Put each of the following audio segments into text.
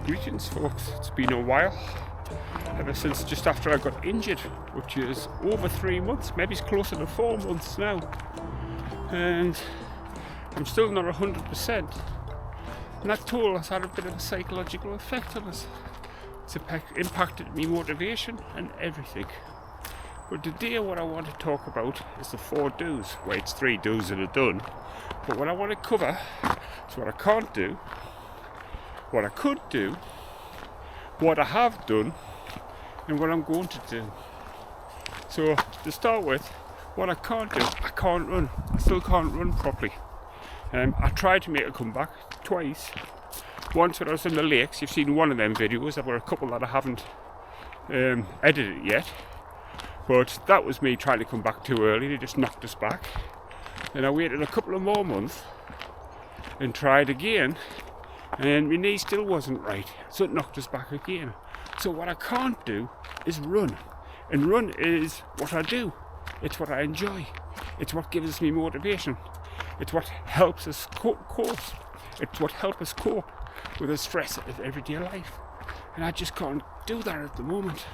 Greetings folks, it's been a while, ever since just after I got injured, which is over 3 months, maybe it's closer to 4 months now, and I'm still not 100%, and that toll has had a bit of a psychological effect on us. It's impacted me motivation and everything. But today what I want to talk about is the 4 do's. Well, it's 3 do's and a done, but what I want to cover is what I can't do, what I could do, what I have done, and what I'm going to do. So to start with, what I can't do, I can't run. I still can't run properly. I tried to make a comeback twice. Once when I was in the lakes, you've seen one of them videos. There were a couple that I haven't edited yet, but that was me trying to come back too early. They just knocked us back. Then I waited a couple of more months and tried again, and my knee still wasn't right, so it knocked us back again. So what I can't do is run, and run is what I do. It's what I enjoy. It's what gives me motivation. It's what helps us cope. It's what helps us cope with the stress of everyday life, and I just can't do that at the moment.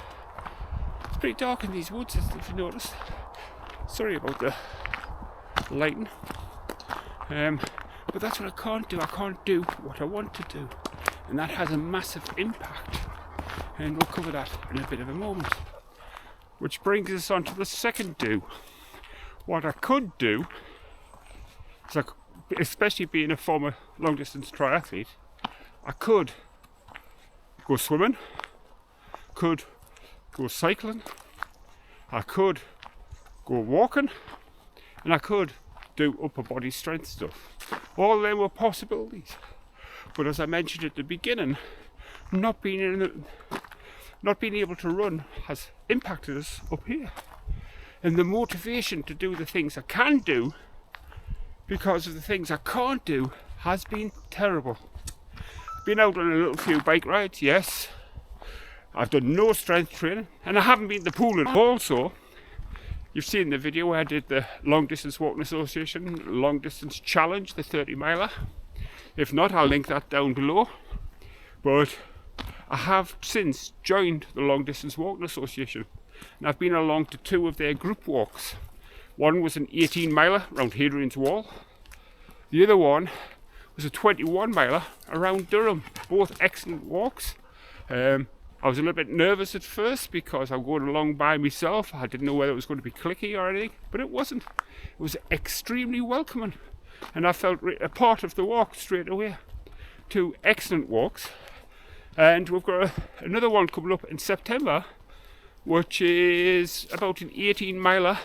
It's pretty dark in these woods, if you notice. Sorry about the lighting. But that's what I can't do. I can't do what I want to do, and that has a massive impact, and we'll cover that in a bit of a moment. Which brings us on to the second do. What I could do is, especially being a former long distance triathlete, I could go swimming, could go cycling, I could go walking, and I could do upper body strength stuff. All of them were possibilities, but as I mentioned at the beginning, not being able to run has impacted us up here, and the motivation to do the things I can do because of the things I can't do has been terrible. Been out on a little few bike rides, yes. I've done no strength training, and I haven't been to the pool. And also, you've seen the video where I did the Long Distance Walking Association Long Distance Challenge, the 30 miler. If not, I'll link that down below. But I have since joined the Long Distance Walking Association, and I've been along to 2 of their group walks. One was an 18 miler around Hadrian's Wall. The other one was a 21 miler around Durham. Both excellent walks. I was a little bit nervous at first because I'm going along by myself. I didn't know whether it was going to be clicky or anything, but it wasn't. It was extremely welcoming, and I felt a part of the walk straight away. 2 excellent walks, and we've got another one coming up in September, which is about an 18 miler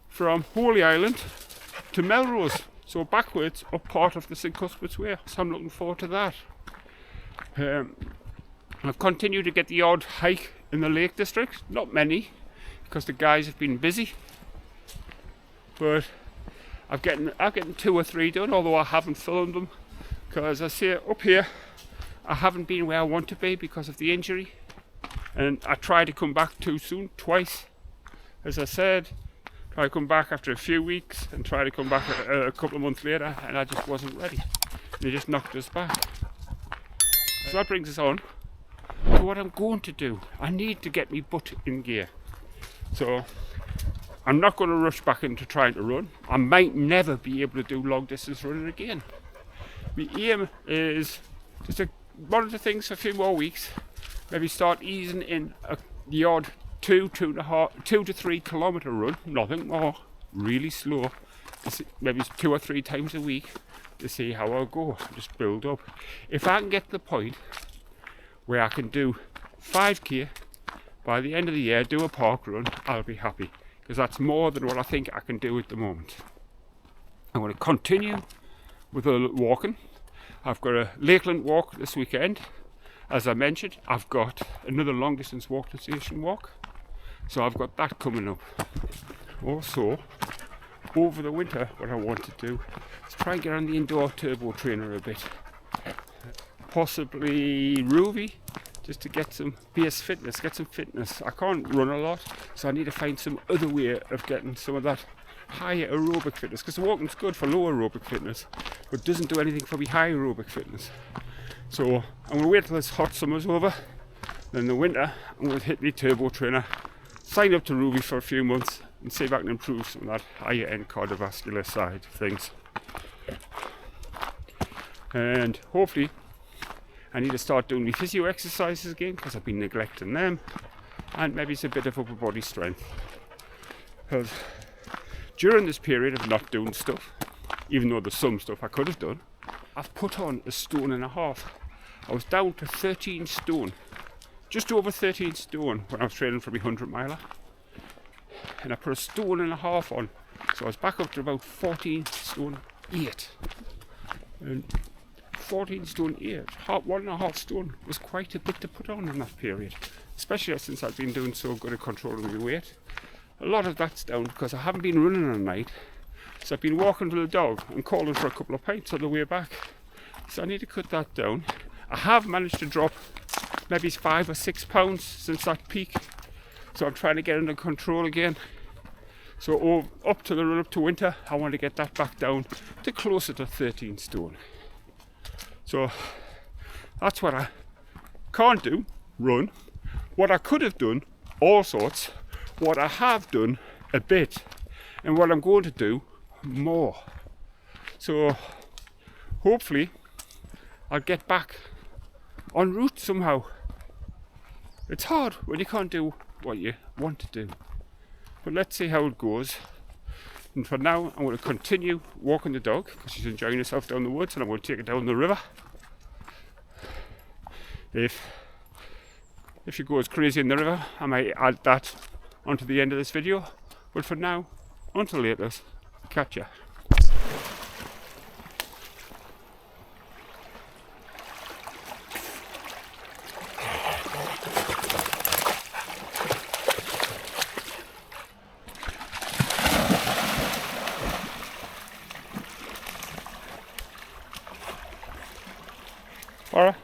from Holy Island to Melrose, so backwards up part of the St Cuthbert's Way. So I'm looking forward to that. I've continued to get the odd hike in the Lake District, not many, because the guys have been busy, but I've getting 2 or 3 done, although I haven't filmed them, because I say up here I haven't been where I want to be because of the injury, and I tried to come back too soon, twice. As I said, try to come back after a few weeks and try to come back a couple of months later, and I just wasn't ready. They just knocked us back. So that brings us on to what I'm going to do. I need to get my butt in gear. So I'm not going to rush back into trying to run. I might never be able to do long distance running again. My aim is just to monitor things for a few more weeks, maybe start easing in the odd 2 to 3 kilometre run, nothing more, really slow, maybe 2 or 3 times a week, to see how I'll go, just build up. If I can get to the point where I can do 5k by the end of the year, do a park run, I'll be happy, because that's more than what I think I can do at the moment. I'm going to continue with the walking. I've got a Lakeland walk this weekend. As I mentioned, I've got another long distance walk to station walk, so I've got that coming up. Also, over the winter, what I want to do is try and get on the indoor turbo trainer a bit, possibly Ruby, just to get some base fitness, get some fitness. I can't run a lot, so I need to find some other way of getting some of that higher aerobic fitness, because the walking's good for low aerobic fitness, but doesn't do anything for me high aerobic fitness. So I'm going to wait till this hot summer's over. Then the winter, I'm going to hit my turbo trainer, sign up to Ruby for a few months and see if I can improve some of that higher end cardiovascular side of things. And hopefully I need to start doing my physio exercises again because I've been neglecting them, and maybe it's a bit of upper body strength. Because during this period of not doing stuff, even though there's some stuff I could have done, I've put on 1.5 stone. I was down to 13 stone, just over 13 stone when I was training for my 100 miler, and I put 1.5 stone on, so I was back up to about 14 stone 8. And 14 stone 8, 1.5 stone was quite a bit to put on in that period, especially since I've been doing so good at controlling my weight. A lot of that's down because I haven't been running at night, so I've been walking with the dog and calling for a couple of pints on the way back. So I need to cut that down. I have managed to drop maybe 5 or 6 pounds since that peak, so I'm trying to get under control again. So up to the run up to winter, I want to get that back down to closer to 13 stone. So that's what I can't do, run. What I could have done, all sorts. What I have done, a bit. And what I'm going to do, more. So hopefully I'll get back en route somehow. It's hard when you can't do what you want to do. But let's see how it goes. And for now, I'm going to continue walking the dog because she's enjoying herself down the woods, and I'm going to take her down the river. If she goes crazy in the river, I might add that onto the end of this video. But for now, until later, catch ya. Alright.